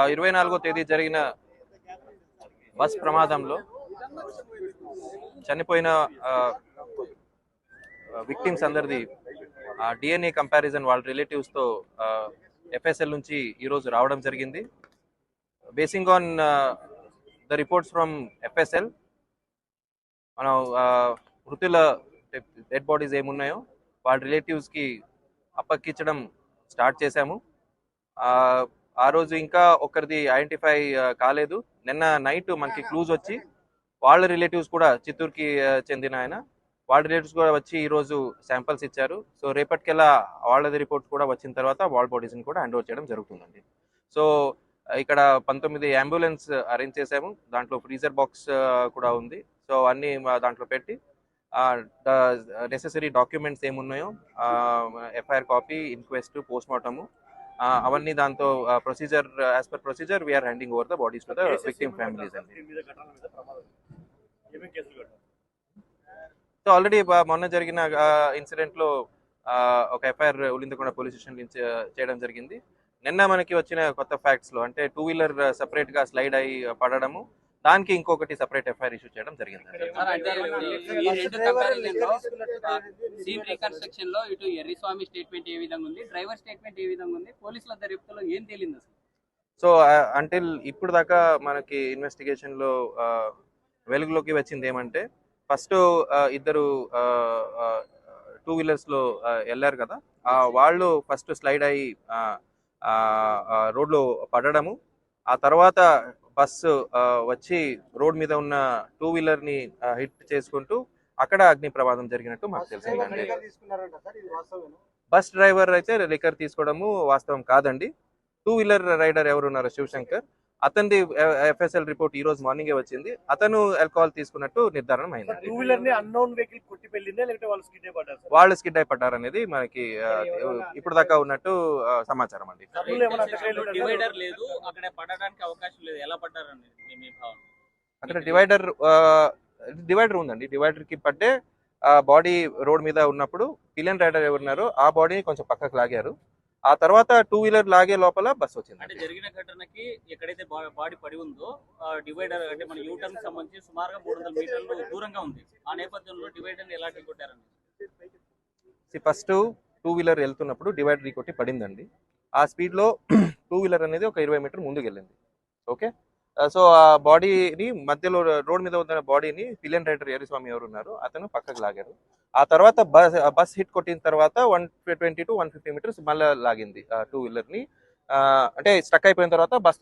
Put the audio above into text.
24వ తేదీ జరిగిన బస్ ప్రమాదంలో చనిపోయిన విక్టిమ్స్ అందరిది డిఎన్ఏ కంపారిజన్ వాళ్ళ రిలేటివ్స్తో ఎఫ్ఎస్ఎల్ నుంచి ఈరోజు రావడం జరిగింది. Basing on the reports from FSL మనం మృతుల డెడ్ బాడీస్ ఏమున్నాయో వాళ్ళ రిలేటివ్స్కి అప్పగించడం స్టార్ట్ చేశాము. ఆ రోజు ఇంకా ఒకరిది ఐడెంటిఫై కాలేదు. నిన్న నైట్ మనకి క్లూజ్ వచ్చి వాళ్ళ రిలేటివ్స్ కూడా చిత్తూరుకి చెందిన ఆయన వాళ్ళ రిలేటివ్స్ కూడా వచ్చి ఈరోజు శాంపిల్స్ ఇచ్చారు. సో రేపటికెల్లా వాళ్ళది రిపోర్ట్స్ కూడా వచ్చిన తర్వాత వాళ్ళ బాడీస్ని కూడా హ్యాండ్ ఓవర్ చేయడం జరుగుతుందండి. సో ఇక్కడ 19 అంబులెన్స్ అరేంజ్ చేసాము. దాంట్లో ఫ్రీజర్ బాక్స్ కూడా ఉంది. సో అన్నీ దాంట్లో పెట్టి నెసెసరీ డాక్యుమెంట్స్ ఏమున్నాయో FIR copy, inquest, postmortem అవన్నీ దాంతో procedure as per procedure we are handing over the bodies to the victim families అండి. సో ఆల్రెడీ మొన్న జరిగిన ఇన్సిడెంట్లో ఒక ఎఫ్ఐఆర్ ఉలిందకొండ పోలీస్ స్టేషన్ నుంచి చేయడం జరిగింది. నిన్న మనకి వచ్చిన కొత్త ఫ్యాక్ట్స్లో అంటే 2 వీలర్ సెపరేట్గా స్లైడ్ అయ్యి పడడము, దానికి ఇంకొకటి సెపరేట్ ఎఫ్ఐఆర్ ఇష్యూ చేయడం జరిగింది. ఇటు ఎర్రిస్వామి స్టేట్మెంట్ ఏ విధంగా ఉంది, డ్రైవర్ స్టేట్మెంట్ ఏ విధంగా ఉంది, పోలీసుల దర్యాప్తులో ఏం తేలింది అసలు? సో అంటిల్ ఇప్పుడు దాకా మనకి ఇన్వెస్టిగేషన్లో వెలుగులోకి వచ్చింది ఏమంటే, ఫస్ట్ ఇద్దరు 2 వీలర్స్లో వెళ్ళారు కదా, వాళ్ళు ఫస్ట్ స్లైడ్ అయ్యి రోడ్లో పడడము, ఆ తర్వాత బస్సు వచ్చి రోడ్ మీద ఉన్న 2 వీలర్ని హిట్ చేసుకుంటూ అక్కడ అగ్ని ప్రమాదం జరిగినట్టు మాకు తెలిసిందండి. బస్ డ్రైవర్ అయితే లిక్కర్ తీసుకోవడము వాస్తవం కాదండి. 2 వీలర్ రైడర్ ఎవరున్నారు శివశంకర్, అతనిది ఎఫ్ఎస్ఎల్ రిపోర్ట్ ఈ రోజు మార్నింగే వచ్చింది. అతను ఆల్కహాల్ తీసుకున్నట్టు నిర్ధారణ అయింది. వాళ్ళు స్కిడ్ అయి పడ్డారు అనేది మనకి ఇప్పుడు దాకా ఉన్నట్టు సమాచారం అండి. అక్కడ డివైడర్ ఉందండి. డివైడర్ కి పడ్డే బాడీ రోడ్ మీద ఉన్నప్పుడు పిలియన్ రైడర్ ఎవరున్నారో ఆ బాడీని కొంచెం పక్కకు లాగారు. ఆ తర్వాత 2 వీలర్ లాగే లోపల బస్ వచ్చింది. అంటే జరిగిన ఘటనకి ఎక్కడైతే బాడీ పడి ఉందో డివైడర్ అంటే మన యూ టర్న్ సంబంధించి సుమారుగా 300 మీటర్లు దూరంగా ఉంది. ఆ నేపథ్యంలో డివైడర్ ఎలా ఢీకొట్టారండి? ఫస్ట్ 2 వీలర్ వెళ్తున్నప్పుడు డివైడర్ కొట్టి పడిందండి. ఆ స్పీడ్ లో 2 వీలర్ అనేది ఒక 20 మీటర్ ముందుకు వెళ్ళింది. ఓకే, సో ఆ బాడీని మధ్యలో రోడ్ మీద ఉన్న బాడీని పిలియన్ రైడర్ ఎర్రిస్వామి ఎవరు ఉన్నారు అతను పక్కకు లాగారు. ఆ తర్వాత బస్ హిట్ కొట్టిన తర్వాత 120 to 150 మీటర్స్ మళ్ళీ లాగింది 2 వీలర్ని. అంటే స్టక్ అయిపోయిన తర్వాత బస్